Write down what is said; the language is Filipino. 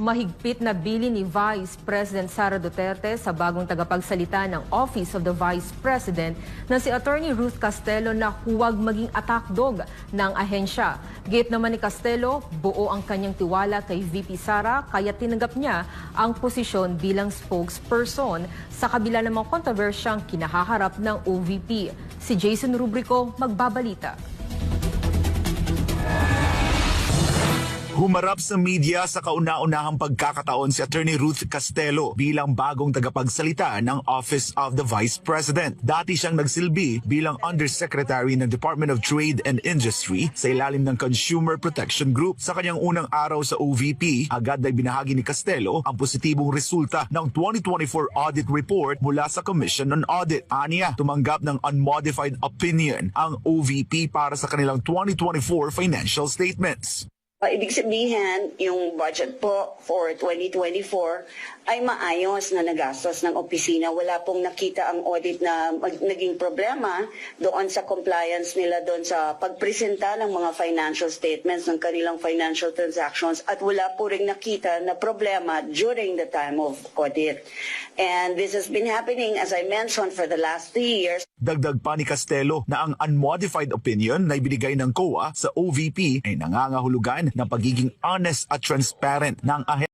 Mahigpit na bilin ni Vice President Sara Duterte sa bagong tagapagsalita ng Office of the Vice President na si Attorney Ruth Castelo na huwag maging attack dog ng ahensya. Gate naman ni Castelo, buo ang kanyang tiwala kay VP Sara kaya tinanggap niya ang posisyon bilang spokesperson sa kabila ng mga kontrobersyang kinahaharap ng OVP. Si Jason Rubrico magbabalita. Humarap sa media sa kauna-unahang pagkakataon si Attorney Ruth Castelo bilang bagong tagapagsalita ng Office of the Vice President. Dati siyang nagsilbi bilang Undersecretary ng Department of Trade and Industry sa ilalim ng Consumer Protection Group. Sa kanyang unang araw sa OVP, agad ay binahagi ni Castelo ang positibong resulta ng 2024 audit report mula sa Commission on Audit. Aniya, tumanggap ng unmodified opinion ang OVP para sa kanilang 2024 financial statements. Ibig sabihin, yung budget po for 2024 ay maayos na nagastos ng opisina. Wala pong nakita ang audit na naging problema doon sa compliance nila doon sa pagpresenta ng mga financial statements ng kanilang financial transactions at wala po rin nakita na problema during the time of audit. And this has been happening, as I mentioned, for the last 3 years. Dagdag pa ni Castelo na ang unmodified opinion na ibinigay ng COA sa OVP ay nangangahulugan ng pagiging honest at transparent ng ahensya.